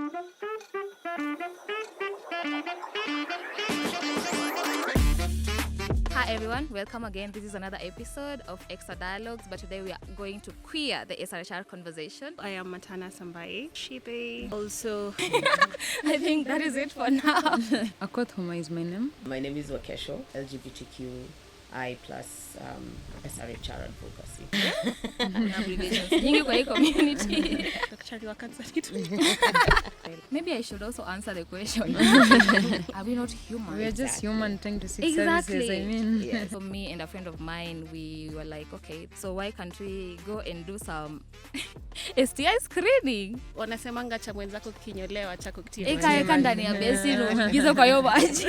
Hi everyone, welcome again. This is another episode of Extra Dialogues, but today we are going to queer the SRHR conversation. I am Matana Sambai, she, they. Also, I think that is it for now. Akoth Homa is my name. My name is Wakesho, LGBTQI plus SRHR advocacy. Nyingi kwa hii community. daktari wa kansa. Maybe I should also answer the question. Are we not human? We are just human trying to seek Exactly. services, I mean. Yes. So me and a friend of mine, we were like, okay, so why can't we go and do some STI screening? Wanasemanga cha mwenzako kinyolewa chako kitia. Eka ndani ya basin uingize kwa hiyo maji.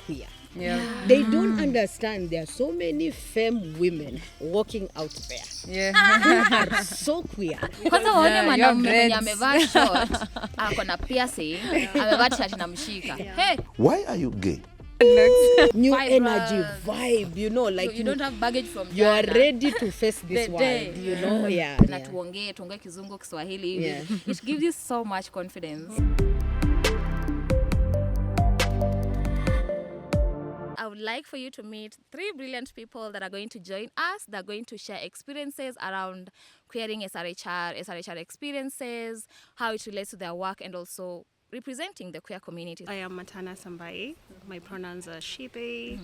Queer. Yeah. They don't understand there are so many femme women walking out there Yeah. who are so queer. Kwanza waone Yeah, mwanaume your mwenye dreads. amevaa short, ako na piercing, amevaa t-shirt na mshika. Hey, Why are you gay? New Vibrant. energy vibe, you know, like so you don't have baggage from you are Ghana. ready to face this The world, day. you know, yeah. Na yeah. tuongee Kizungu, Kiswahili hivi. Yeah. It gives you so much confidence. I would like for you to meet 3 brilliant people that are going to join us. They're going to share experiences around queering SRHR experiences, how it relates to their work, and also representing the queer community. I am Matana Sambai. My pronouns are she, they.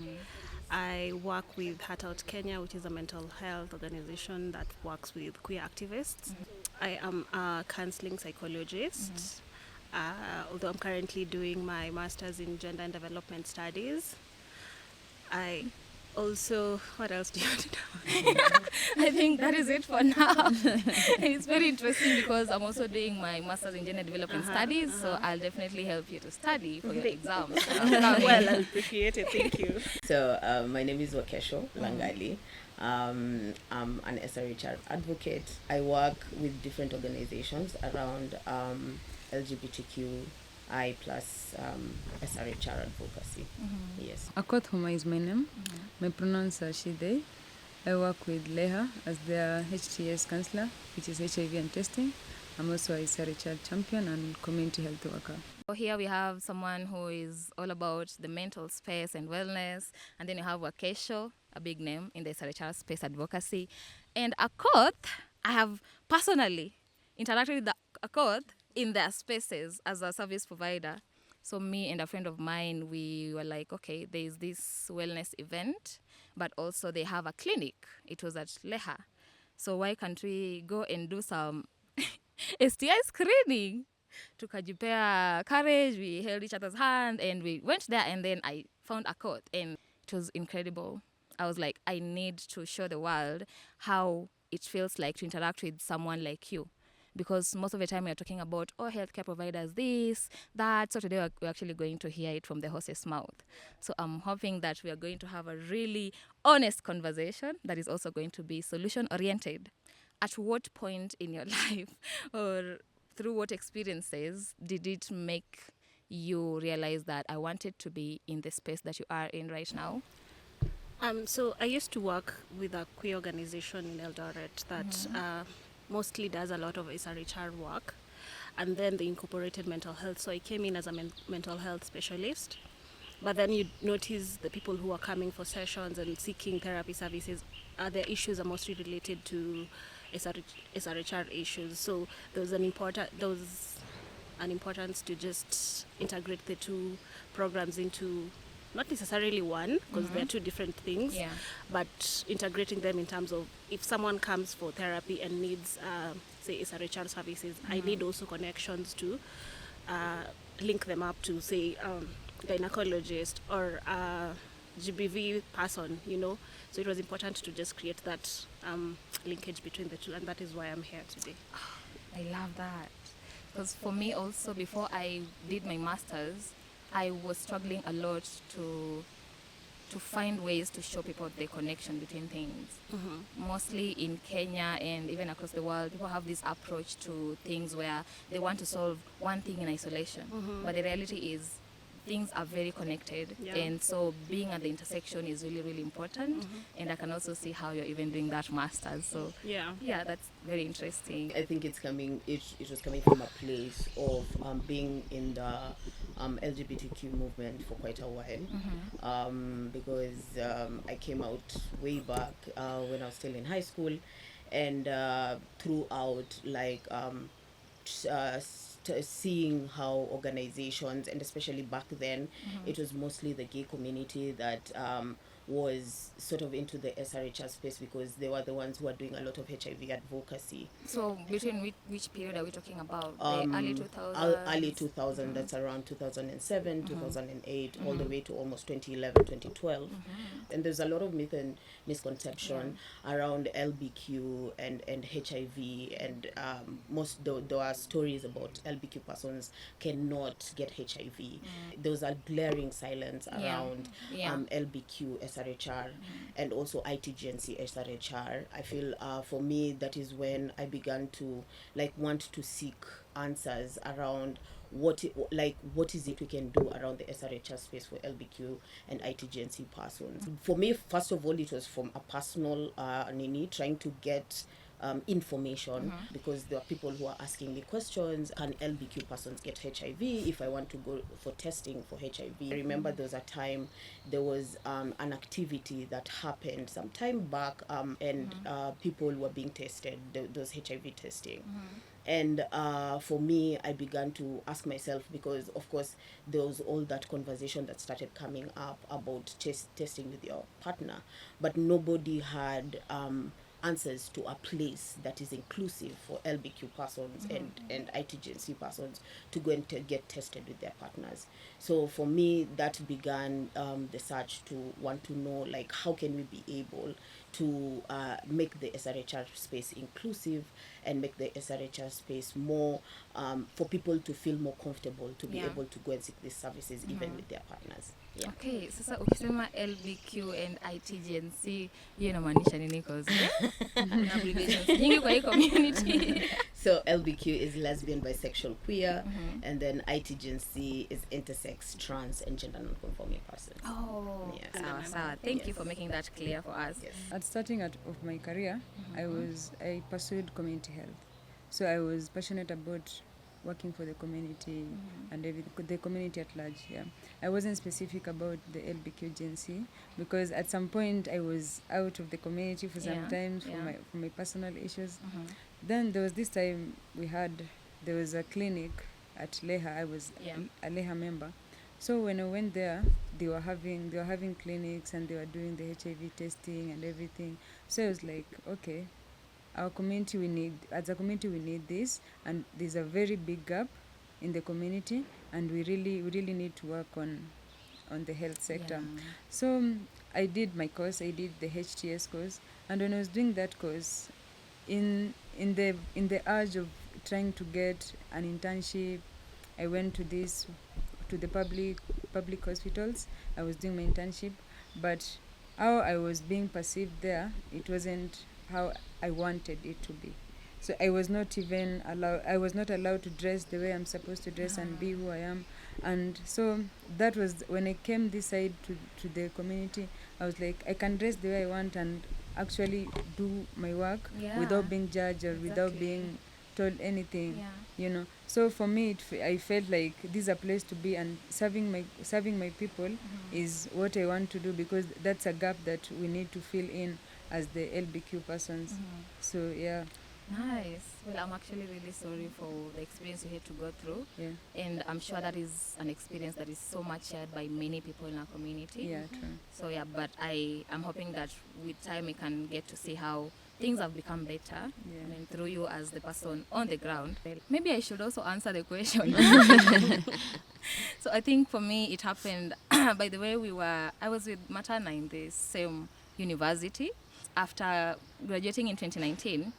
I work with Heart Out Kenya, which is a mental health organization that works with queer activists. I am a counseling psychologist, although I'm currently doing my master's in gender and development studies. I also, what else do you want to know? I think that is it for now. It's very interesting because I'm also doing my master's in gender development studies, so I'll definitely help you to study for your exams. Well, I appreciate it. Thank you. So my name is Wakesho Langali. I'm an SRHR advocate. I work with different organizations around LGBTQI plus SRHR advocacy. Yes. Akoth Homa is my name. My pronouns are she, they. I work with Leha as their HTS counselor, which is HIV and testing. I'm also a SRHR champion and community health worker. So here we have someone who is all about the mental space and wellness, and then you have Wakesho, a big name in the SRHR space advocacy. And Akoth, I have personally interacted with Akoth in their spaces as a service provider. So me and a friend of mine, we were like, okay, there's this wellness event, but also they have a clinic. It was at Leha. So why can't we go and do some STI screening? Tukajipea courage, we held each other's hand, and we went there, and then I found Akoth, and it was incredible. I was like, I need to show the world how it feels like to interact with someone like you. Because most of the time we are talking about, healthcare providers, this, that. So today we're actually going to hear it from the horse's mouth. So I'm hoping that we are going to have a really honest conversation that is also going to be solution-oriented. At what point in your life or through what experiences did it make you realize that I wanted to be in the space that you are in right now? So I used to work with a queer organization in Eldoret that mostly does a lot of SRHR work, and then they incorporated mental health. So I came in as a mental health specialist, but then you notice the people who are coming for sessions and seeking therapy services, their issues are mostly related to SRHR issues. So there was an importance to just integrate the two programs into not necessarily one, because they're two different things, but integrating them in terms of if someone comes for therapy and needs, say, SRHR services, I need also connections to link them up to, say, gynecologist or GBV person, you know. So it was important to just create that linkage between the two, and that is why I'm here today. I love that. Because for me also, before I did my master's, I was struggling a lot to find ways to show people the connection between things. Mostly in Kenya and even across the world, people have this approach to things where they want to solve one thing in isolation. But the reality is things are very connected. Yeah. And so being at the intersection is really, really important. And I can also see how you're even doing that master's. So Yeah. yeah, that's very interesting. I think it's coming. It was coming from a place of being in the LGBTQ movement for quite a while, because I came out way back when I was still in high school, and throughout like seeing how organizations, and especially back then, it was mostly the gay community that was sort of into the SRHR space, because they were the ones who were doing a lot of HIV advocacy. So between which period are we talking about? The early 2000s? Early 2000, that's around 2007, 2008, all the way to almost 2011, 2012. And there's a lot of myth and misconception around LBQ and HIV, and there are stories about LBQ persons cannot get HIV. There was a glaring silence around LBQ SRHR and also ITGNC SRHR. I feel for me that is when I began to like want to seek answers around what is it we can do around the SRHR space for LBQ and ITGNC persons. For me, first of all, it was from a personal need, trying to get information, because there are people who are asking me questions. Can LBQ persons get HIV if I want to go for testing for HIV? I remember there was a time there was an activity that happened some time back, and people were being tested. There was HIV testing. And for me, I began to ask myself, because of course there was all that conversation that started coming up about testing with your partner, but nobody had answers to a place that is inclusive for LBQ persons and ITGNC persons to go and get tested with their partners. So for me, that began the search to want to know, like, how can we be able to make the SRHR space inclusive and make the SRHR space more for people to feel more comfortable to be able to go and seek these services even with their partners. Yeah. Okay, sasa ukisema LBQ and ITGNC, hiyo inamaanisha nini? Cause kuna abbreviations nyingi kwa hii community. So LBQ is lesbian, bisexual, queer, and then ITGNC is intersex, trans, and gender non-conforming person. Oh, Yes. sawa. Thank you for making that clear for us. Yes. At starting of my career, I pursued community health. So I was passionate about working for the community and the community at large. Yeah, I wasn't specific about the LBQ GNC because at some point I was out of the community for some time for my personal issues. Then there was this time there was a clinic at Leha. I was a Leha member. So when I went there, they were having clinics and they were doing the HIV testing and everything. So I was like, okay, as a community we need this, and there's a very big gap in the community, and we really need to work on the health sector. So I did my course. I did the HTS course, and when I was doing that course, in the urge of trying to get an internship, I went to the public hospitals. I was doing my internship, but how I was being perceived there, it wasn't how I wanted it to be. So I was not allowed to dress the way I'm supposed to dress and be who I am. And so that was when I came this side to the community. I was like, I can dress the way I want and actually do my work without being judged or without being told anything, So for me, I felt like this is a place to be, and serving my people is what I want to do, because that's a gap that we need to fill in as the LBQ persons. So yeah. Nice. Well, I'm actually really sorry for the experience you had to go through. Yeah. And I'm sure that is an experience that is so much shared by many people in our community. Yeah, true. So yeah, but I'm hoping that with time we can get to see how things have become better. Yeah. I mean, through you as the person on the ground. Well, maybe I should also answer the question. So I think for me it happened, by the way, I was with Matana in the same university. After graduating in 2019,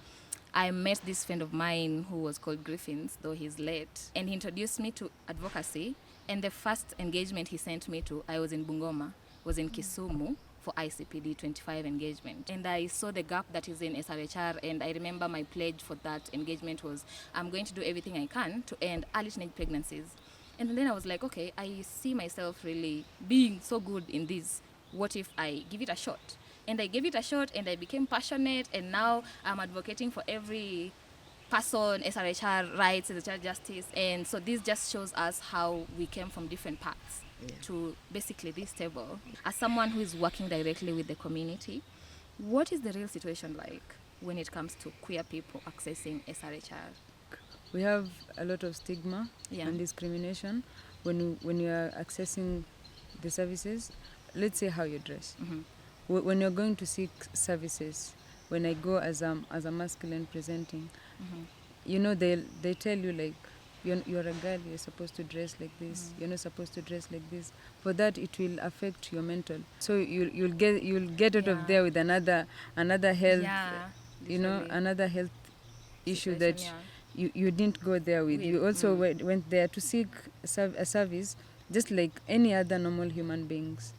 I met this friend of mine who was called Griffins, though he's late, and he introduced me to advocacy. And the first engagement he sent me to, I was in Bungoma, was in Kisumu for ICPD 25 engagement. And I saw the gap that is in SRHR, and I remember my pledge for that engagement was, I'm going to do everything I can to end early teenage pregnancies. And then I was like, okay, I see myself really being so good in this. What if I give it a shot? And I gave it a shot, and I became passionate, and now I'm advocating for every person, SRHR rights, SRHR justice. And so this just shows us how we came from different paths to basically this table. As someone who is working directly with the community, what is the real situation like when it comes to queer people accessing SRHR? We have a lot of stigma and discrimination when you are accessing the services. Let's say how you dress. When you're going to seek services, when I go as a masculine presenting, you know, they tell you like, you're a girl, you're supposed to dress like this, you're not supposed to dress like this. For that, it will affect your mental. So you'll get out of there with another health, another health issue that you didn't go there with. You also went there to seek a service just like any other normal human beings,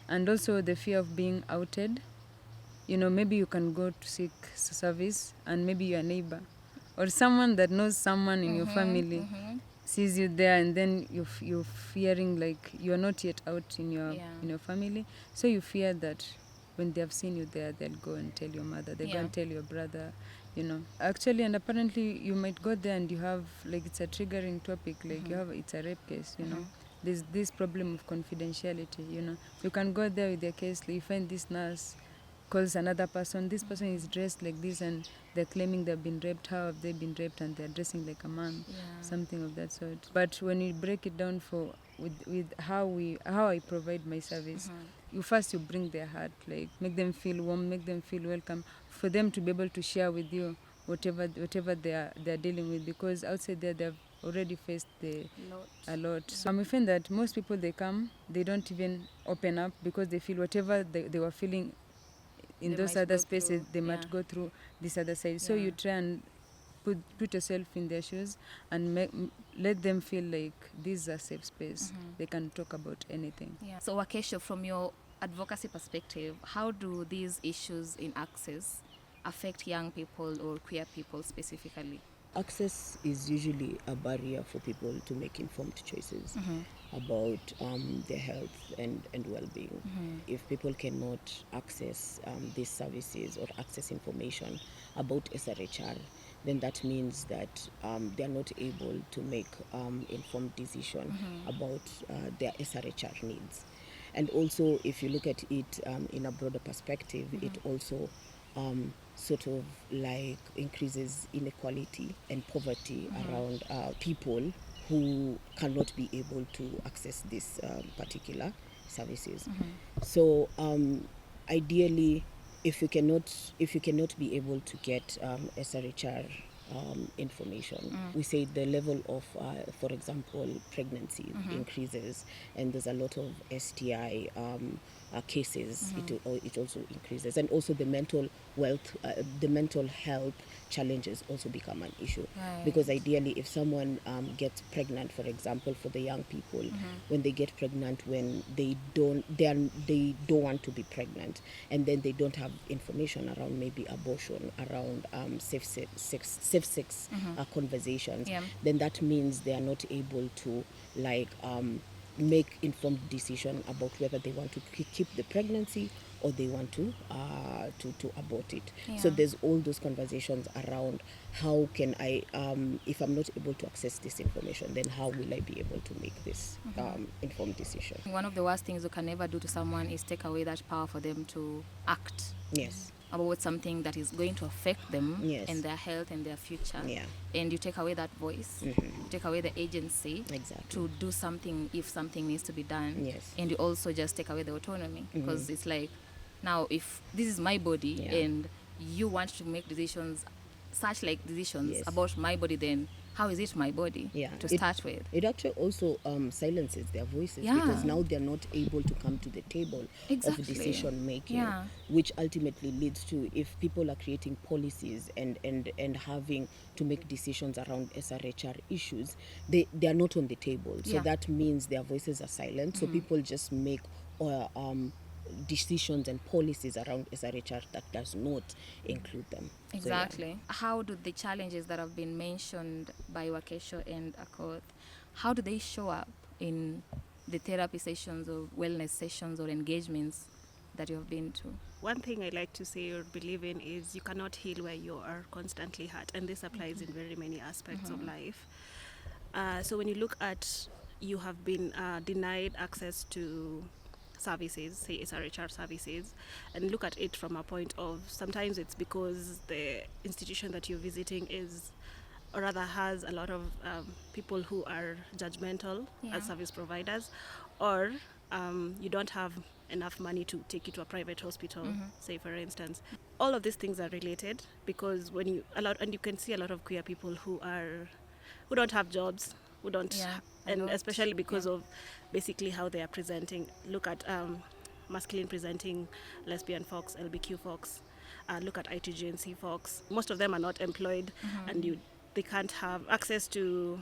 and also the fear of being outed. Maybe you can go to seek service, and maybe your neighbor or someone that knows someone in your family sees you there, and then you're fearing like you're not yet out in your family, so you fear that when they have seen you there, they'll go and tell your mother, they'll go and tell your brother, actually. And apparently you might go there and you have like, it's a triggering topic, like it's a rape case, there's this problem of confidentiality. You can go there with your case, like you find this nurse calls another person, this person is dressed like this, and they're claiming they've been raped. How have they been raped? And they're dressing like a man, something of that sort. But when you break it down with how I provide my service, you bring their heart, like make them feel warm, make them feel welcome, for them to be able to share with you whatever they're dealing with, because outside there they've already faced a lot. So we find that most people, they come, they don't even open up, because they feel whatever they were feeling in those other spaces, they might go through this other side. So you try and put yourself in their shoes and let them feel like this is a safe space. They can talk about anything. So Wakesho, from your advocacy perspective, how do these issues in access affect young people or queer people specifically? Access is usually a barrier for people to make informed choices about their health and well-being. If people cannot access these services or access information about SRHR, then that means that they are not able to make informed decision about their SRHR needs. And also, if you look at it in a broader perspective, it also sort of like increases inequality and poverty around people who cannot be able to access these particular services. So ideally, if you cannot be able to get SRHR information, we say the level of, for example, pregnancy increases, and there's a lot of STI cases. It also increases, and also the mental health challenges also become an issue, because ideally, if someone gets pregnant, for example, for the young people, when they get pregnant, when they don't want to be pregnant, and then they don't have information around maybe abortion, around safe sex conversations, then that means they are not able to make informed decision about whether they want to keep the pregnancy or they want to abort it. So there's all those conversations around how can I, if I'm not able to access this information, then how will I be able to make this informed decision? One of the worst things you can ever do to someone is take away that power for them to act. About something that is going to affect them and their health and their future. And you take away that voice, you take away the agency to do something if something needs to be done. And you also just take away the autonomy, because it's like, now if this is my body and you want to make decisions about my body, then how is it my body to start with? It actually also silences their voices, because now they're not able to come to the table of decision making, which ultimately leads to, if people are creating policies and having to make decisions around SRHR issues, they are not on the table. So that means their voices are silent. So people just make decisions and policies around SRHR that does not include them. Exactly. How do the challenges that have been mentioned by Wakesho and Akoth, how do they show up in the therapy sessions or wellness sessions or engagements that you have been to? One thing I like to say or believe in is you cannot heal where you are constantly hurt, and this applies in very many aspects of life. So when you look at, you have been denied access to services, say SRHR services, and look at it from a point of, sometimes it's because the institution that you're visiting is, or rather has a lot of people who are judgmental as service providers, or you don't have enough money to take you to a private hospital, say for instance. All of these things are related, because when you and you can see a lot of queer people who don't have jobs, who don't, and especially because of basically how they are presenting. Look at masculine presenting lesbian folks, LBQ folks. Look at ITGNC folks. Most of them are not employed, and they can't have access to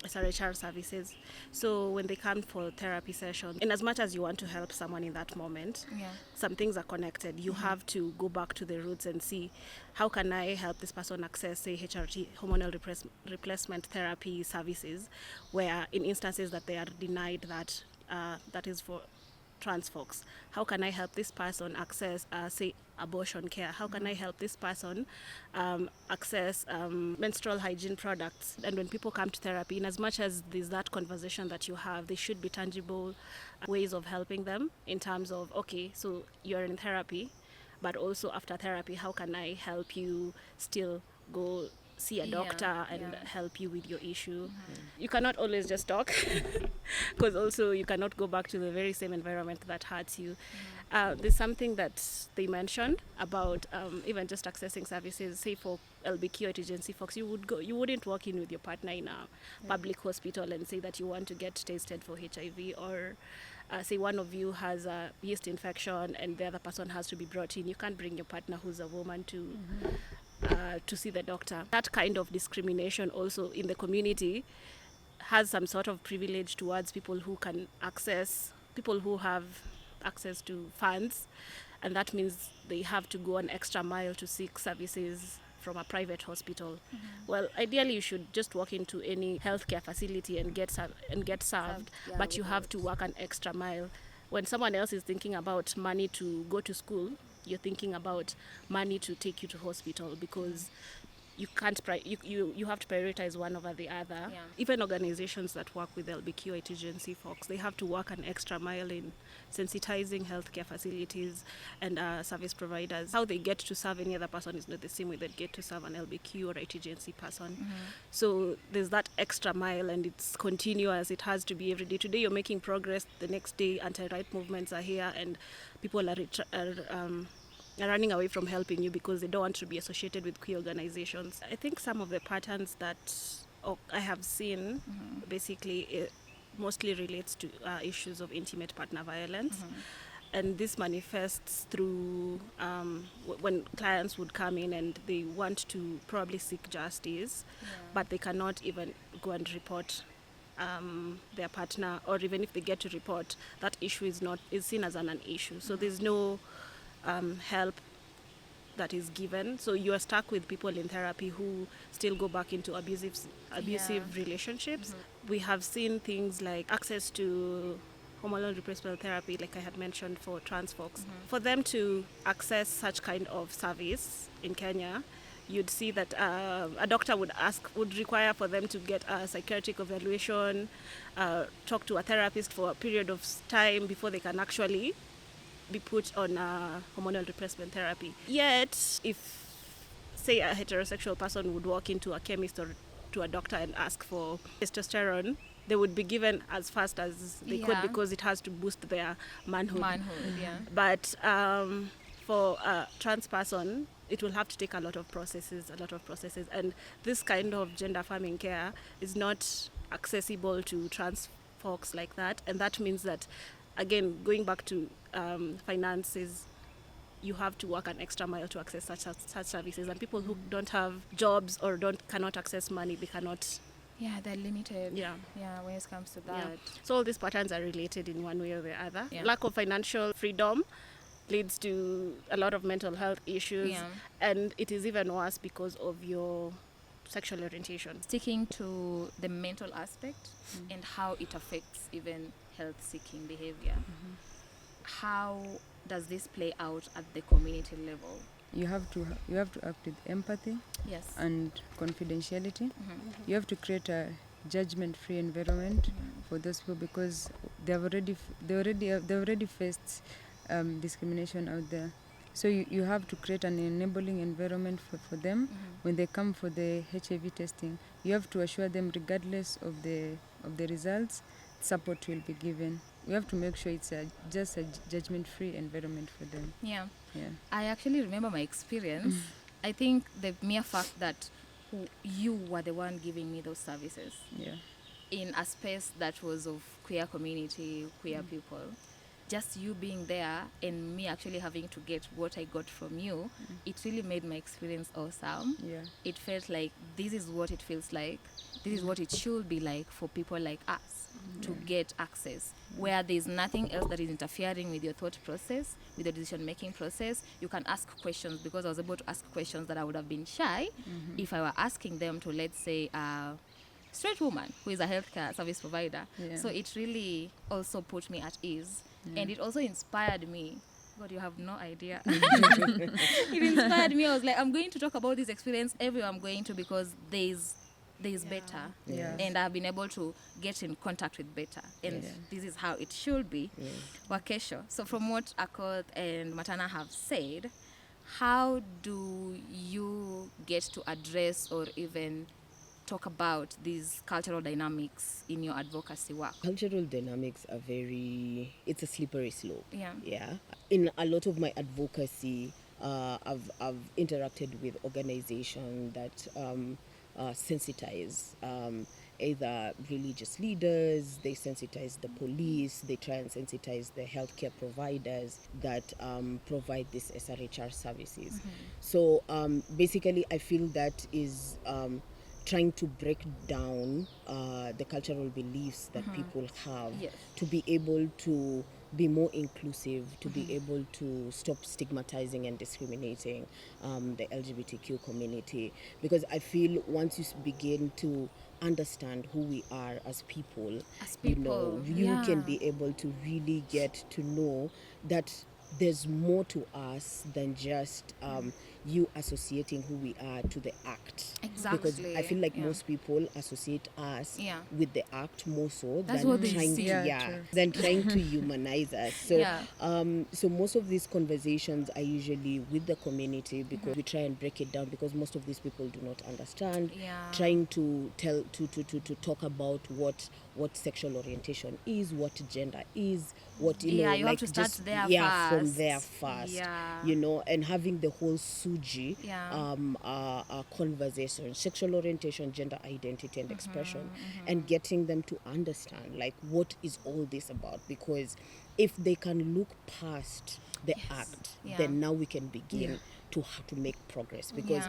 SRHR services. So when they come for therapy sessions, in as much as you want to help someone in that moment, some things are connected. You have to go back to the roots and see, how can I help this person access, say, HRT, hormonal replacement therapy services, where in instances that they are denied that, that is for trans folks. How can I help this person access, say, abortion care? How can I help this person access menstrual hygiene products? And when people come to therapy, in as much as there's that conversation that you have, there should be tangible ways of helping them in terms of, okay, so you're in therapy, but also after therapy, how can I help you still go see a doctor and help you with your issue? You cannot always just talk, because also you cannot go back to the very same environment that hurts you. There's something that they mentioned about even just accessing services, say for LBQ or agency folks, you wouldn't walk in with your partner in a public hospital and say that you want to get tested for HIV, or say one of you has a yeast infection and the other person has to be brought in. You can't bring your partner who's a woman to see the doctor. That kind of discrimination also in the community has some sort of privilege towards people who can access, people who have access to funds, and that means they have to go an extra mile to seek services from a private hospital. Well, ideally you should just walk into any healthcare facility and get served, but you have to walk an extra mile. When someone else is thinking about money to go to school, you're thinking about money to take you to hospital, because you can't you have to prioritize one over the other. Even organizations that work with LBQ agency folks, they have to work an extra mile in sensitizing healthcare facilities and service providers. How they get to serve any other person is not the same way they get to serve an LBQ or agency person. So there's that extra mile, and it's continuous. It has to be every day. Today you're making progress, the next day anti-right movements are here, and people are running away from helping you because they don't want to be associated with queer organizations. I think some of the patterns that I have seen basically it mostly relates to issues of intimate partner violence. And this manifests through when clients would come in and they want to probably seek justice, but they cannot even go and report their partner, or even if they get to report, that issue is seen as an issue. So there's no help that is given. So you are stuck with people in therapy who still go back into abusive relationships. We have seen things like access to hormonal replacement therapy, like I had mentioned, for trans folks. For them to access such kind of service in Kenya, you'd see that a doctor would require for them to get a psychiatric evaluation, talk to a therapist for a period of time before they can actually be put on hormonal replacement therapy. Yet, if, say, a heterosexual person would walk into a chemist or to a doctor and ask for testosterone, they would be given as fast as they could, because it has to boost their manhood. But for a trans person, it will have to take a lot of processes. And this kind of gender affirming care is not accessible to trans folks like that. And that means that, again, going back to finances, you have to work an extra mile to access such services. And people who don't have jobs or cannot access money, they cannot Yeah, they're limited. Yeah. Yeah, when it comes to that. Yeah. So all these patterns are related in one way or the other. Yeah. Lack of financial freedom leads to a lot of mental health issues, Yeah. and it is even worse because of your sexual orientation. Sticking to the mental aspect and how it affects even health-seeking behavior. How does this play out at the community level? You have to act with empathy Yes. and confidentiality. You have to create a judgment-free environment for those people, because they already faced discrimination out there. So you have to create an enabling environment for them when they come for the HIV testing. You have to assure them, regardless of the results, support will be given. We have to make sure it's just a judgment-free environment for them. Yeah. Yeah. I actually remember my experience. I think the mere fact that you were the one giving me those services Yeah. in a space that was of queer community, queer people, just you being there and me actually having to get what I got from you, it really made my experience awesome. Yeah. It felt like this is what it feels like. This is what it should be like for people like us to get access, where there's nothing else that is interfering with your thought process, with your decision-making process. You can ask questions, because I was able to ask questions that I would have been shy if I were asking them to, let's say, straight woman who is a healthcare service provider. Yeah. So it really also put me at ease. And it also inspired me. God, you have no idea. It inspired me. I was like, I'm going to talk about this experience everywhere I'm going to, because there's better. Yeah. And I've been able to get in contact with better. And this is how it should be. Wakesho. So from what Akoth and Matana have said, how do you get to address or even talk about these cultural dynamics in your advocacy work? Cultural dynamics are it's a slippery slope. Yeah. In a lot of my advocacy, I've interacted with organizations that sensitize either religious leaders, they sensitize the police, they try and sensitize the healthcare providers that provide these SRHR services. So basically, I feel that is trying to break down the cultural beliefs that people have, to be able to be more inclusive, to be able to stop stigmatizing and discriminating the LGBTQ community. Because I feel once you begin to understand who we are as people, you know, you can be able to really get to know that there's more to us than just you associating who we are to the act. Exactly. Because I feel like most people associate us with the act more so That's than what they trying see. to humanize us. So so most of these conversations are usually with the community, because we try and break it down, because most of these people do not understand. Trying to talk about what sexual orientation is, what gender is, what you like have to start just there from first. there first. You know, and having the whole SUJI conversation, sexual orientation, gender identity and expression, and getting them to understand like what is all this about. Because if they can look past the act, then now we can begin to how to make progress, because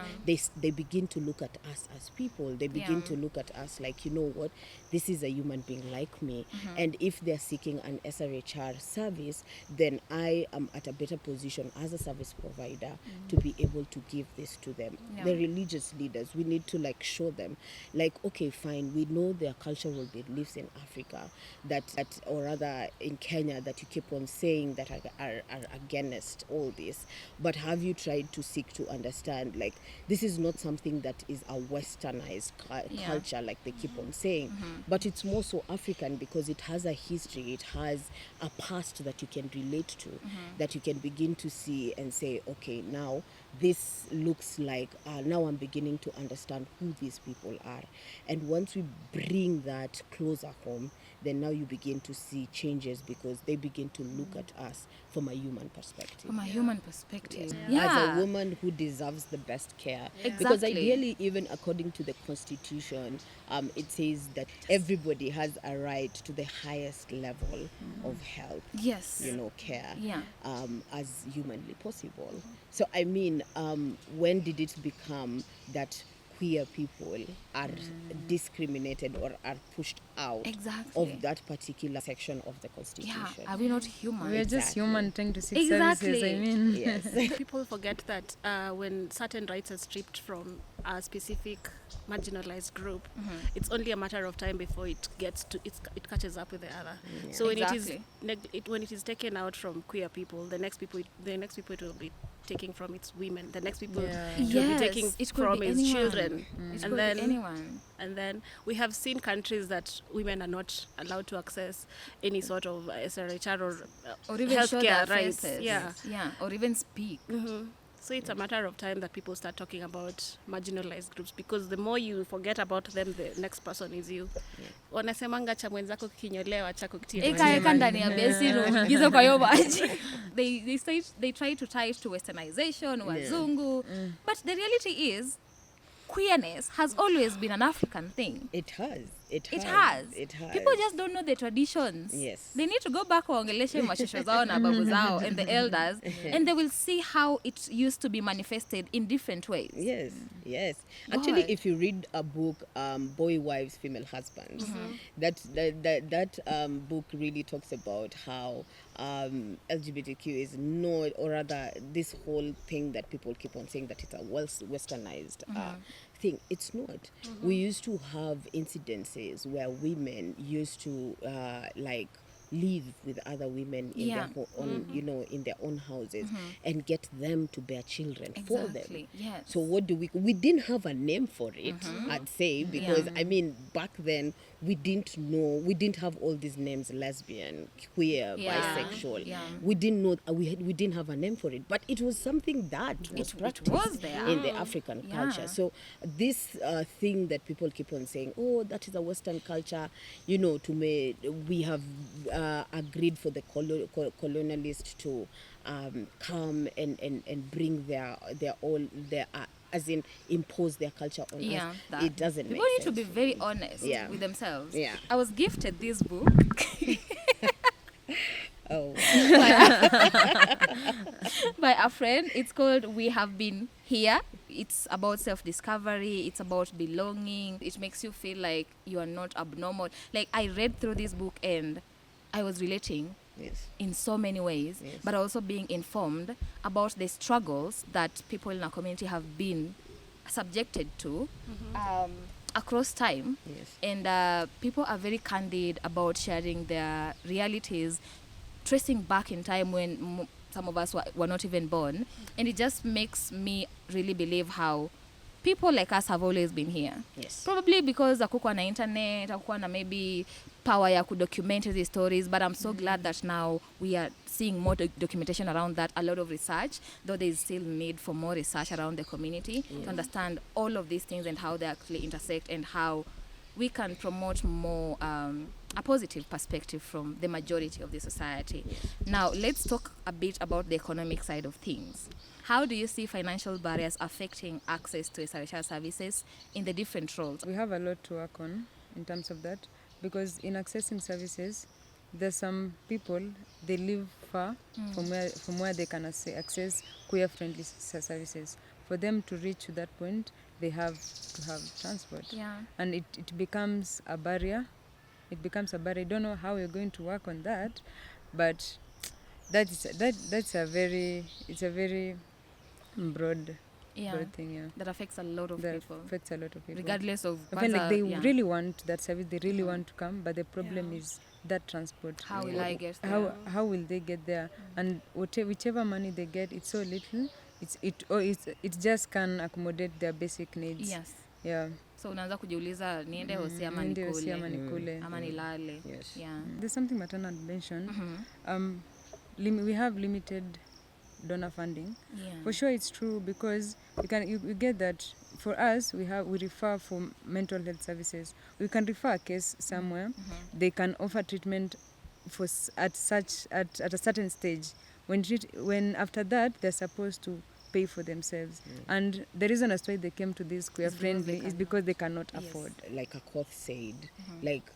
they begin to look at us as people. They begin to look at us like, you know what, this is a human being like me. And if they're seeking an SRHR service, then I am at a better position as a service provider to be able to give this to them. The religious leaders, we need to like show them like, okay, fine, we know there are cultural beliefs in Africa that or rather in Kenya, that you keep on saying that are against all this, but have you tried to seek to understand like this is not something that is a westernized culture like they keep on saying, but it's more so African, because it has a history, it has a past that you can relate to, that you can begin to see and say, okay, now this looks like now I'm beginning to understand who these people are. And once we bring that closer home, then now you begin to see changes, because they begin to look at us from a human perspective. From a human perspective. As a woman who deserves the best care. Because ideally, even according to the Constitution, it says that everybody has a right to the highest level of health, you know, care, as humanly possible. So I mean, when did it become that queer people are discriminated or are pushed out Exactly. of that particular section of the constitution. Yeah, are we not human? We are just Exactly. human trying to seek Exactly. services. I mean, Yes. People forget that when certain rights are stripped from a specific marginalized group, it's only a matter of time before it gets to it catches up with the other. So when Exactly. when it is taken out from queer people, the next people it will be taking from its women. The next people Yeah. it will be Yes, taking it could from be its anyone. children. It And could then be anyone. and then we have seen countries that women are not allowed to access any sort of SRHR Or even show their healthcare rights. faces. Yeah. Or even speak. So it's a matter of time that people start talking about marginalized groups, because the more you forget about them, the next person is you. Wanasemanga cha mwenzako kikinyolewa chako kitie Eka maji. ndani ya besi uingize kwa hiyo maji. They try to tie it to westernization, wazungu. But the reality is, queerness has always been an African thing. It has. It has. People just don't know the traditions. Yes. They need to go back waongeleshe mashosho zao na babu zao and the elders, and they will see how it used to be manifested in different ways. Yes. Actually, God. if you read a book, Boy Wives, Female Husbands, that book really talks about how LGBTQ is not, or rather, this whole thing that people keep on saying that it's a westernized thing. It's not. We used to have incidences where women used to live with other women in their own, in their own houses, and get them to bear children for them. Exactly, yes. So what do we didn't have a name for it, I'd say, because I mean, back then we didn't have all these names: lesbian, queer, bisexual. We didn't know, we didn't have a name for it, but it was something that was practiced was there. in the African culture. So this thing that people keep on saying, oh, that is a Western culture, we have agreed for the colonialists to come and bring their as in impose their culture on us. That. It doesn't People make need sense. to be very honest with themselves. Yeah. I was gifted this book Oh. by a friend. It's called We Have Been Here. It's about self-discovery. It's about belonging. It makes you feel like you are not abnormal. Like, I read through this book and I was relating in so many ways, but also being informed about the struggles that people in our community have been subjected to across time. And people are very candid about sharing their realities, tracing back in time when some of us were not even born. And it just makes me really believe how people like us have always been here. Probably because hakukuwa na internet, hakukuwa na maybe power ya kudocument these stories, but I'm so glad that now we are seeing more documentation around that, a lot of research, though there is still need for more research around the community to understand all of these things and how they actually intersect, and how we can promote more a positive perspective from the majority of the society. Now, let's talk a bit about the economic side of things. How do you see financial barriers affecting access to SRHR services in the different roles? We have a lot to work on in terms of that, because in accessing services, there's some people, they live far from where they can access queer-friendly services. For them to reach to that point, they have to have transport. And it becomes a barrier. I don't know how we're going to work on that, but that's a very broad thing. That affects a lot of people. Regardless of I feel like they really want that service, they really want to come, but the problem is that transport. How will I get there? How will they get there? And whichever money they get, it's so little. It just can accommodate their basic needs. So unaanza kujiuliza niende hosi ama nikule ama nilale. There's something Matana had mentioned. We have limited donor funding. For sure, it's true, because you get that. For us, we refer for mental health services. We can refer a case somewhere. They can offer treatment at a certain stage. When after that, they're supposed to pay for themselves. And the reason as why they came to this queer friendly is because they cannot afford. Like Akoth said, like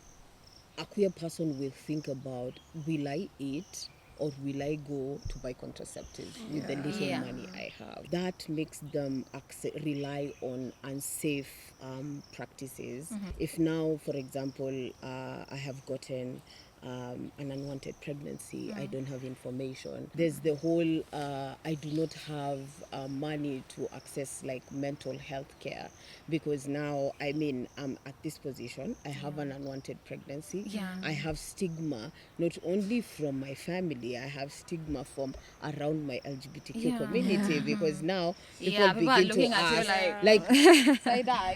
a queer person will think about, will I eat? or will I go to buy contraceptives with the little money I have? That makes them rely on unsafe practices. If now, for example, I have gotten an unwanted pregnancy, I don't have information. There's the whole I do not have money to access like mental health care, because now I'm at this position, I have an unwanted pregnancy. I have stigma not only from my family, I have stigma from around my LGBTQ community, because now people begin to ask like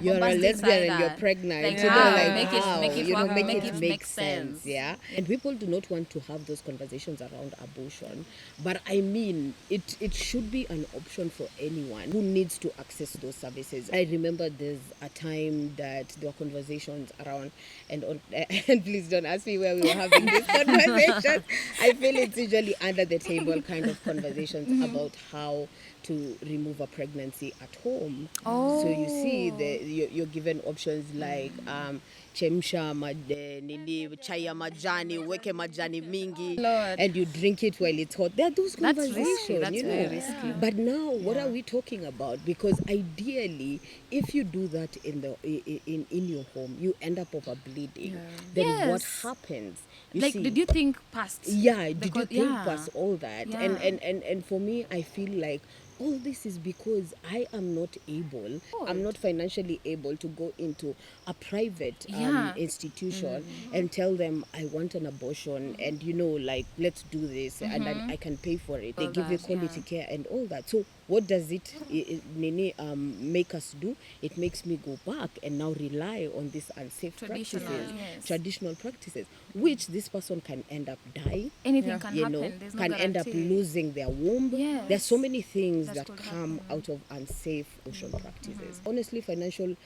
you're a lesbian and you're pregnant, like, you know, how? like Make it- how, make it you know, work, make it make sense, yeah. And people do not want to have those conversations around abortion, but I mean, it should be an option for anyone who needs to access those services. I remember there's a time that there were conversations around, and please don't ask me where we were having these conversations. I feel it's usually under the table kind of conversations about how to remove a pregnancy at home. So you see, you're given options like chemsha chai ya majani, weke majani mingi, and you drink it while it's hot. There are those conversations, That's you know. very risky. But now, what are we talking about? Because ideally, if you do that in your home, you end up overbleeding. Then what Yes. happens? You Like, see, did you think past? yeah, did you think yeah. past all that? Yeah. And for me, I feel like all this is because I am not able, I'm not financially able to go into a private institution and tell them I want an abortion and, you know, like, let's do this and then I can pay for it. They All give you that, quality care and all that. So what does it make us do? It makes me go back and now rely on these unsafe Traditional, practices, yes. traditional practices, which this person can end up dying. Anything can You happen. know, There's no can end up guarantee. losing their womb. Yes. There's so many things That that could come happen. out of unsafe abortion practices. Honestly, financial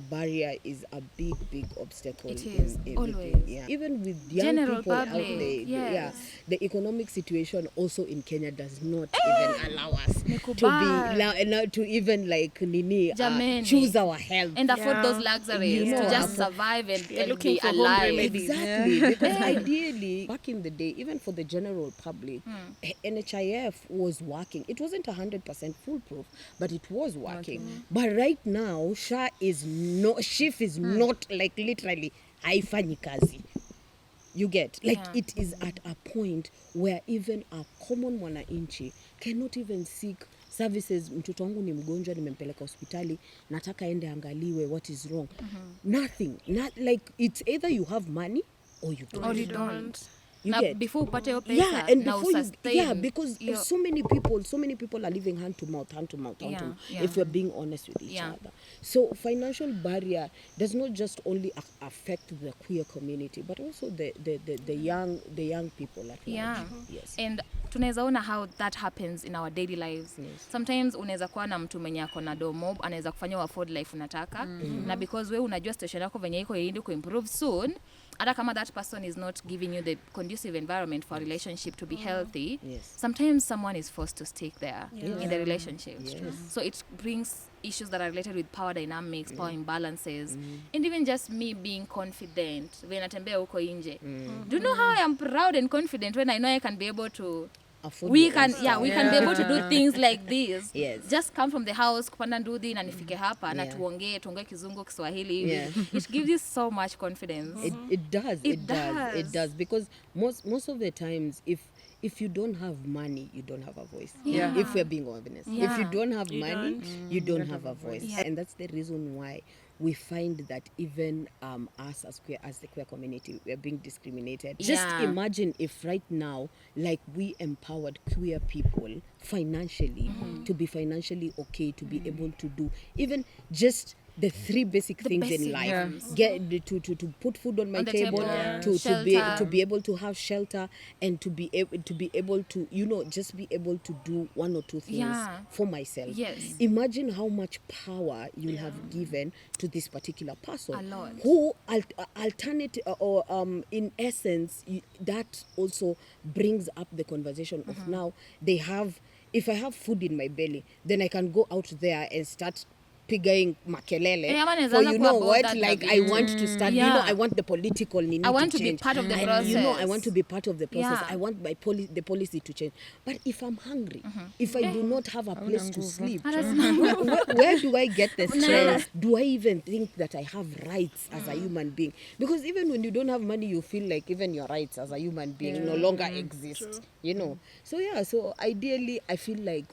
barrier is a big obstacle. It is, always. Even with young General people out public, there, yes. the economic situation also in Kenya does not even allow us to Nikubali. be to even like Jameni. choose our health. And afford those luxuries You know, to just survive and looking be for home alive. remedies. Exactly, because ideally, back in the day, even for the general public, NHIF was working. It wasn't 100% foolproof, but it was working. But right now, SHIF is not like literally haifanyi kazi. You get, like, it is at a point where even a common mwananchi cannot even seek services. Mtoto wangu ni mgonjwa, nimempeleka hospitali, nataka ende angaliwe what is wrong. Nothing. Not like, it's either you have money or you don't. Or you don't. You Now, get? before upate hiyo pesa, Yeah, and na before you, usustain because your- so many people are living hand to mouth, Yeah. if we're being honest with each other. So financial barrier does not just only affect the queer community, but also the young people at large. Yeah. Yes. And tunaweza ona how that happens in our daily lives. Yes. Sometimes unaweza kuwa na mtu mwenye ako na domob, anaweza kufanya afford life unataka, na because wewe unajua station yako venye iko iende kuimprove soon, hata kama that person is not giving you the conducive environment for a relationship to be healthy, sometimes someone is forced to stick there in the relationship. So it brings issues that are related with power dynamics, power imbalances, and even just me being confident when natembea huko nje. Do you know how I am proud and confident when I know I can be able to we can be able to do things like this. Yes. Just come from the house, kupanda ndudhi na nifike hapa na tuongee Kizungu, Kiswahili hivi. It gives you so much confidence. It does because most of the times if you don't have money, you don't have a voice. If we're being honest. If you don't have money, you don't have a voice. And that's the reason why we find that even us as the queer community, we are being discriminated. Just imagine if right now, like, we empowered queer people financially to be financially okay, to be able to do even just the three basic things in life. Get to put food on my table, to be able to have shelter, and to be able to, you know, just be able to do one or two things for myself. Yes. Imagine how much power you'll have given to this particular person. A lot. Who alternative or in essence, that also brings up the conversation of now they have. If I have food in my belly, then I can go out there and start pigaing makelele Yeah, for you know what, that like bit. I want to start, Yeah. you know, I want the political nini I want to be change. part of the You know, process. I want to be part of the process. Yeah. I want the policy to change. But if I'm hungry, if I do not have a place to sleep, where do I get the strength? Do I even think that I have rights as a human being? Because even when you don't have money, you feel like even your rights as a human being no longer exist. True. You know, so yeah, so ideally I feel like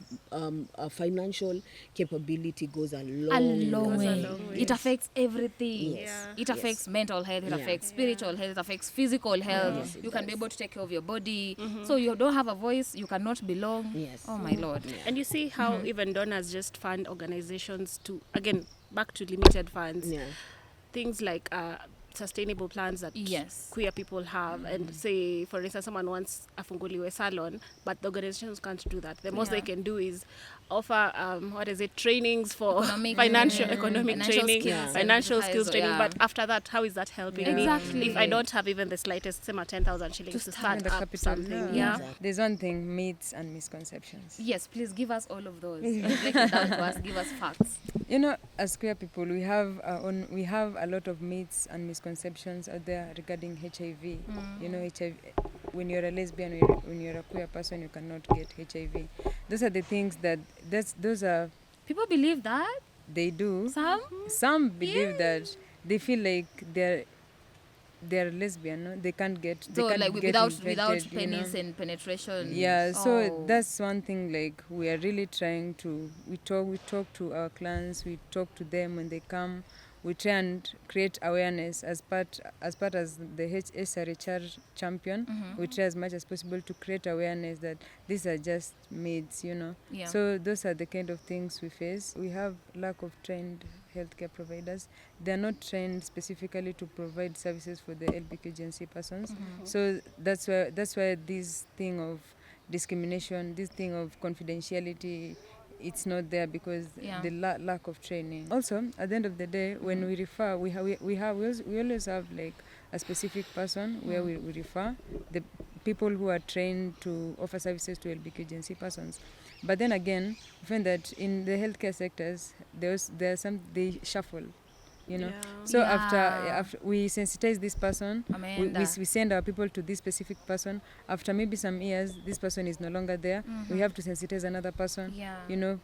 financial capability goes a long, Goes a way. long way. It affects everything. Yes. Yeah. It affects mental health, it Yeah. affects spiritual health, it affects physical health. Yes, it You can be does. able to take care of your body. So you don't have a voice, you cannot belong. Yes. Oh my Lord. And you see how even donors just fund organizations to, again, back to limited funds. Yeah. Things like sustainable plans that Yes. queer people have, and say, for instance, someone wants a funguliwe salon, but the organizations can't do that. The most they can do is offer trainings for Economic- economic financial training, skills financial exercise, skills training. yeah. But after that, how is that helping me Exactly. if I don't have even the slightest, say, 10,000 shillings to start The up capital, something? yeah. Yeah. There's one thing, myths and misconceptions. Yes, please give us all of those. Break it down to us, give us facts. You know, as queer people, we have a lot of myths and misconceptions out there regarding HIV. You know, HIV. When you're a lesbian, when you're a queer person, you cannot get HIV. Those are the things that those are People believe that. they do. Some Believe that they feel like they're lesbian. No? They can't get. They so can't like get without infected, penis and penetration. Yeah, so Oh. that's one thing. Like we are really trying to. We talk to our clans. We talk to them when they come. We try and create awareness as part as the SRHR champion. We try as much as possible to create awareness that these are just myths, you know. Yeah. So those are the kind of things we face. We have lack of trained healthcare providers. They're not trained specifically to provide services for the LGBTQ persons. So that's why this thing of discrimination, this thing of confidentiality, it's not there because the lack of training. Also, at the end of the day, when we refer, we always have like a specific person where we refer the people who are trained to offer services to LGBTQ persons. But then again, we find that in the healthcare sectors, they shuffle. You know, Yeah. so Yeah. after we sensitize this person, Amanda. we send our people to this specific person. After maybe some years, this person is no longer there. We have to sensitize another person. Yeah. You know,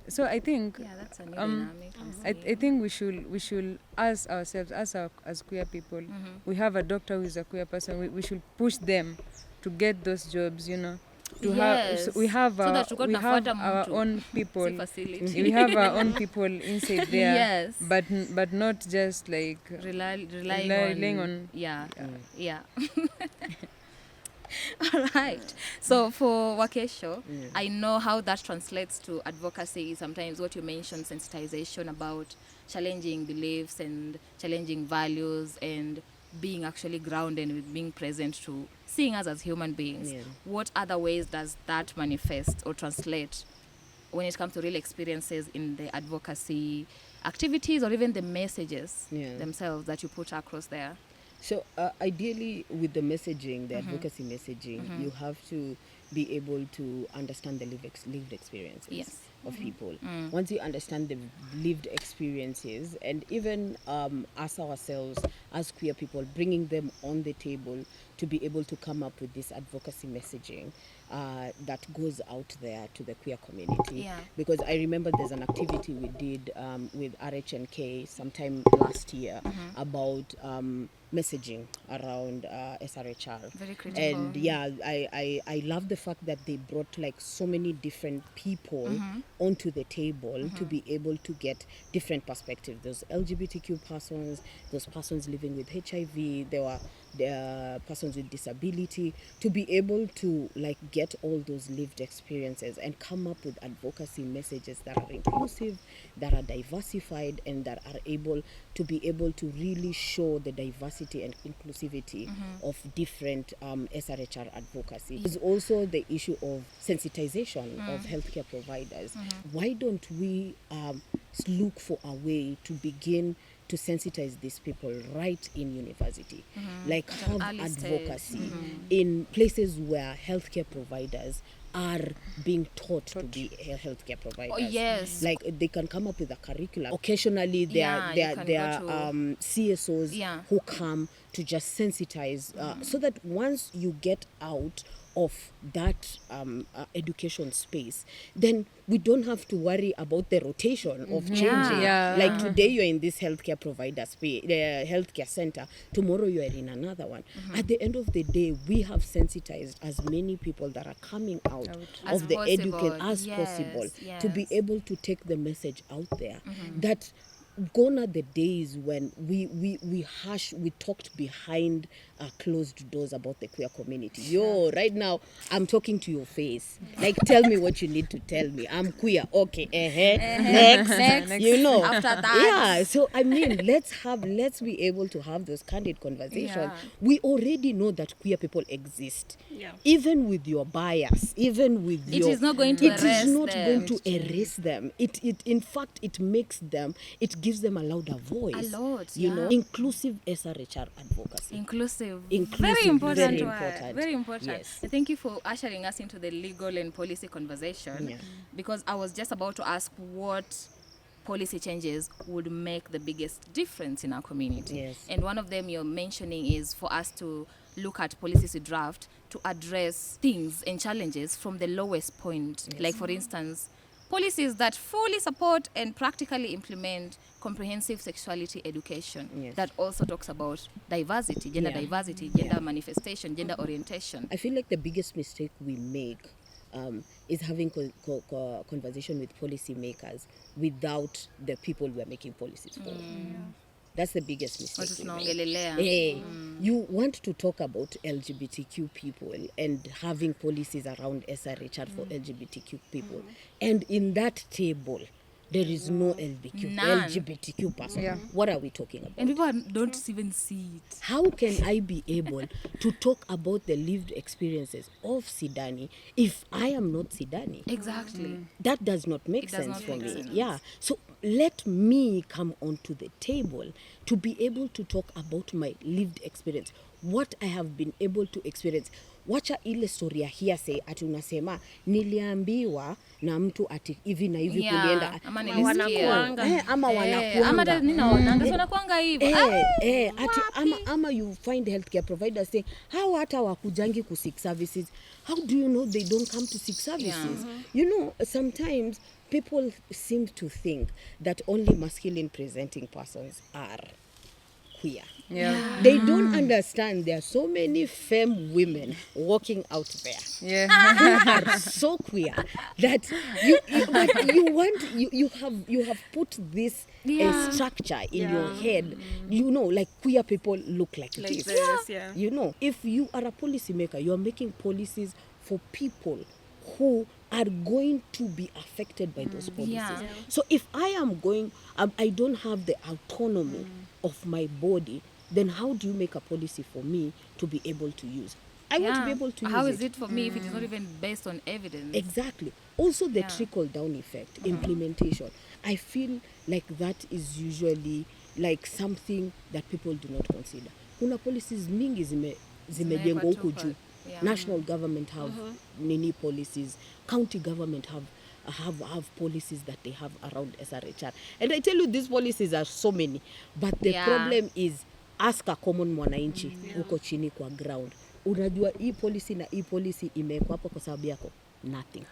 so I think Yeah, that's a new dynamic. I think we should ask ourselves as queer people. We have a doctor who is a queer person. We should push them to get those jobs. You know. We have our own people. We have our own people inside there. Yes. But not just like Relying on yeah. All right. So for Wakesho, I know how that translates to advocacy. Sometimes what you mentioned, sensitization about challenging beliefs and challenging values and being actually grounded with being present to seeing us as human beings. Yeah. What other ways does that manifest or translate when it comes to real experiences in the advocacy activities or even the messages themselves that you put across there? So ideally, with the messaging, the advocacy messaging, you have to be able to understand the lived experiences of people. Once you understand the lived experiences, and even us ourselves as queer people, bringing them on the table to be able to come up with this advocacy messaging that goes out there to the queer community. Yeah. Because I remember there's an activity we did with RHNK sometime last year about messaging around SRHR. Very critical. And yeah, I love the fact that they brought like so many different people onto the table to be able to get different perspectives. Those LGBTQ persons, those persons living with HIV, there were persons with disability, to be able to like get all those lived experiences and come up with advocacy messages that are inclusive, that are diversified, and that are able to really show the diversity and inclusivity of different SRHR advocacy. There's also the issue of sensitization of healthcare providers. Why don't we look for a way to begin to sensitize these people right in university, like have advocacy in places where healthcare providers are being taught to be healthcare providers. Oh, yes. Like they can come up with a curriculum. Occasionally there are CSOs who come to just sensitize so that once you get out of that education space, then we don't have to worry about the rotation of changing. Like today you're in this healthcare provider space, healthcare center, tomorrow you are in another one. At the end of the day, we have sensitized as many people that are coming out of the education as possible to be able to take the message out there that gone are the days when we talked behind closed doors about the queer community. Right now I'm talking to your face. Like, tell me what you need to tell me. I'm queer. Okay. Next. You know. After that. Yeah. So I mean, let's be able to have those candid conversations. We already know that queer people exist. Even with your bias, even with it is not going to erase them. It in fact it makes them, it gives them a louder voice. A lot, you know. Inclusive SRHR advocacy. Inclusive. Very important. Very important. Yes. Thank you for ushering us into the legal and policy conversation. Because I was just about to ask what policy changes would make the biggest difference in our community. And one of them you're mentioning is for us to look at policies we draft to address things and challenges from the lowest point. Like, for instance, policies that fully support and practically implement comprehensive sexuality education that also talks about diversity, gender diversity, gender manifestation, gender orientation. I feel like the biggest mistake we make is having conversation with policymakers without the people we are making policies for. That's the biggest mistake. You want to talk about LGBTQ people and having policies around SRHR for LGBTQ people. And in that table, there is no LGBTQ person. What are we talking about? And people don't even see it. How can I be able to talk about the lived experiences of Sidani if I am not Sidani? Exactly. That does not make sense for me. Yeah. So let me come onto the table to be able to talk about my lived experience, what I have been able to experience. Wacha ile story ya hearsay ati unasema niliambiwa na mtu ati hivi na hivi kulienda ama nilisikia ama wanakuanga ama ninaona wanakuanga hivi ati ama you find healthcare providers saying how hata wakujangi ku seek services. How do you know they don't come to seek services? You know, sometimes people seem to think that only masculine presenting persons are queer. They don't understand there are so many femme women walking out there who are so queer that you have put this structure in your head. You know, like queer people look like this. You know, if you are a policymaker, you are making policies for people who are going to be affected by those policies. So if I am going, I don't have the autonomy of my body, then how do you make a policy for me to be able to use? I want to be able to use How is it for me if it is not even based on evidence? Exactly. Also the trickle-down effect, implementation. I feel like that is usually like something that people do not consider. Kuna policies mingi zimejengwa huku juu. National government have many policies. County government have policies that they have around SRHR. And I tell you, these policies are so many. But the problem is, ask a common mwananchi huko chini kwa ground. Unajua hii policy na hii policy imekuwa hapo kwa sababu yako? Nothing.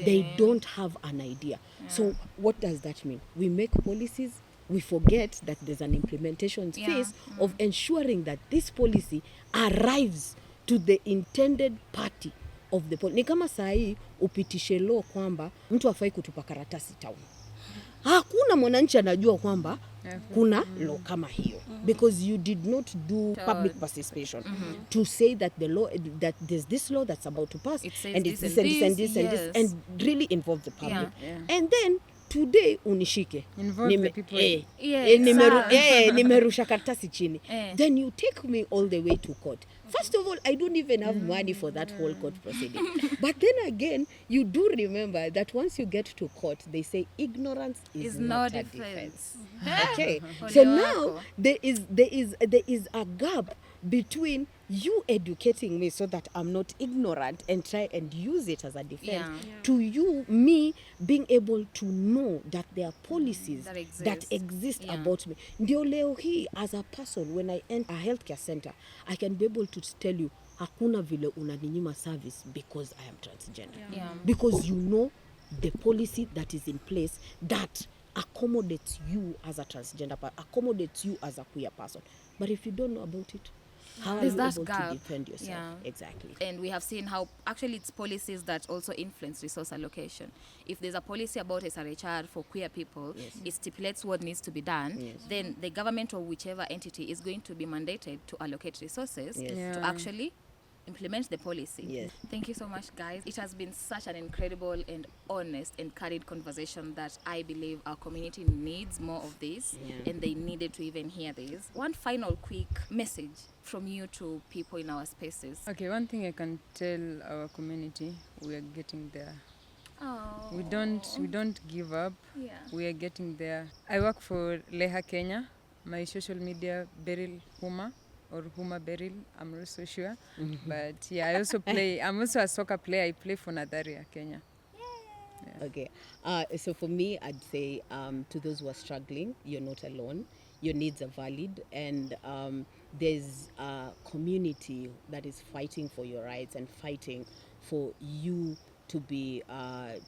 They don't have an idea. So what does that mean? We make policies, we forget that there's an implementation phase of ensuring that this policy arrives to the intended party of the policy. Ni kama saa hii upitishe law kwamba mtu hafai kutupa karatasi town. Hakuna mwananchi anajua kwamba kuna law kama hiyo because you did not do public participation to say that the law, that there's this law that's about to pass and it's this and really involve the public. And then today unishike Involve the people. nimerusha karatasi chini, then you take me all the way to court. First of all, I don't even have money for that whole court proceeding. But then again, you do remember that once you get to court, they say ignorance is not a defense. Okay, so now there is a gap between you educating me so that I'm not ignorant and try and use it as a defense, to me being able to know that there are policies that exist about me. Ndio leo hii, as a person, when I enter a healthcare center, I can be able to tell you, hakuna vile unaninyima service because I am transgender. Because you know the policy that is in place that accommodates you as a transgender, accommodates you as a queer person. But if you don't know about it, how are you able to defend yourself? Exactly. And we have seen how actually it's policies that also influence resource allocation. If there's a policy about SRHR for queer people, it stipulates what needs to be done, then the government or whichever entity is going to be mandated to allocate resources to actually implement the policy. Thank you so much, guys. It has been such an incredible and honest and candid conversation that I believe our community needs more of this, and they needed to even hear this. One final quick message from you to people in our spaces. Okay, one thing I can tell our community, we are getting there. Oh. We don't give up. We are getting there. I work for Leha Kenya. My social media, Beryl Huma, or Huma Beryl, I'm not so sure. But yeah, I also play, I'm also a soccer player. I play for Nadaria, Kenya. Okay. So for me, I'd say to those who are struggling, you're not alone. Your needs are valid, and there's a community that is fighting for your rights and fighting for you to be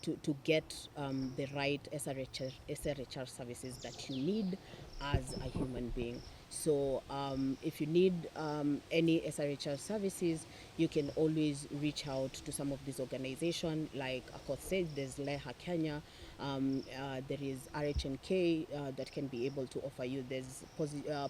to get the right SRHR services that you need as a human being. So if you need any SRHR services, you can always reach out to some of these organizations. Like Akoth said, there's Leha Kenya, there is RHNK that can be able to offer you. There's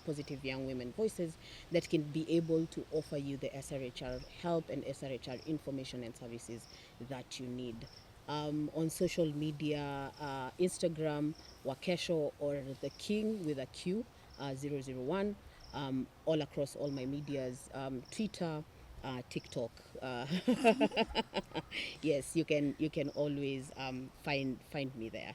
Positive Young Women Voices that can be able to offer you the SRHR help and SRHR information and services that you need. On social media, Instagram, Wakesho, or The King with a Q, 001, all across all my medias, Twitter, TikTok. Yes, you can always find me there.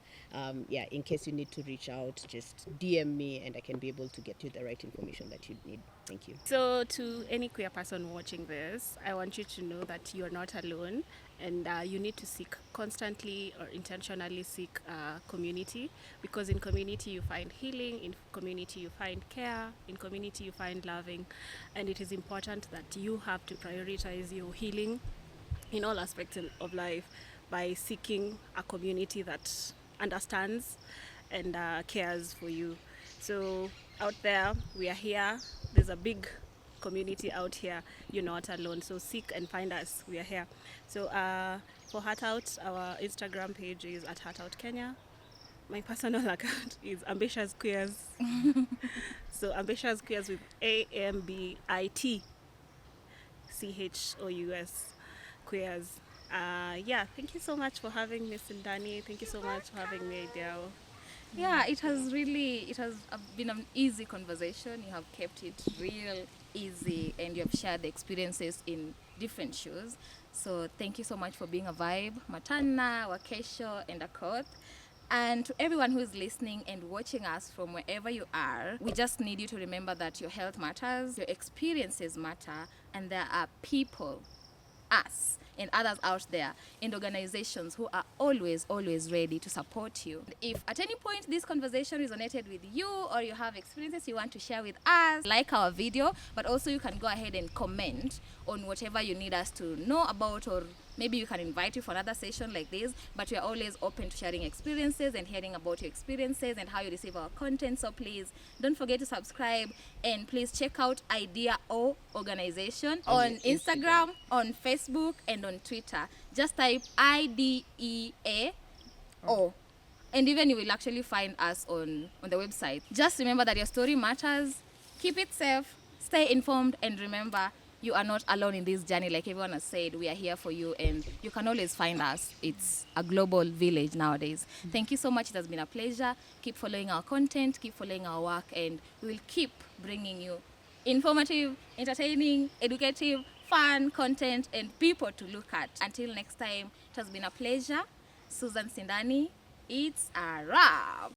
In case you need to reach out, just DM me and I can be able to get you the right information that you need. Thank you. So to any queer person watching this, I want you to know that you are not alone, and you need to seek constantly or intentionally seek community, because in community you find healing, in community you find care, in community you find loving, and it is important that you have to prioritize your healing in all aspects of life by seeking a community that understands and cares for you. So out there, we are here. There's a big community out here. You're not alone. So seek and find us. We are here. So for Heart Out, our Instagram page is at Heart Out Kenya. My personal account is Ambitious Queers. So Ambitious Queers with AMBITCHOUS Queers. Thank you so much for having me, Sindani. Thank you so much for having me, Ideo. Yeah, it has been an easy conversation. You have kept it real easy, and you have shared the experiences in different shows. So thank you so much for being a vibe, Matana, Wakesho, and Akoth. And to everyone who is listening and watching us from wherever you are, we just need you to remember that your health matters, your experiences matter, and there are people, us, and others out there, and organizations who are always ready to support you. If at any point this conversation resonated with you, or you have experiences you want to share with us, like our video, but also you can go ahead and comment on whatever you need us to know about, or maybe we can invite you for another session like this. But we are always open to sharing experiences and hearing about your experiences and how you receive our content. So please don't forget to subscribe, and please check out Idea O Organization on Instagram, on Facebook, and on Twitter. Just type IDEAO. And even you will actually find us on the website. Just remember that your story matters. Keep it safe, stay informed, and remember, you are not alone in this journey. Like everyone has said, we are here for you, and you can always find us. It's a global village nowadays. Thank you so much. It has been a pleasure. Keep following our content, keep following our work, and we'll keep bringing you informative, entertaining, educative, fun content and people to look at. Until next time, it has been a pleasure. Susan Sindani, it's a wrap.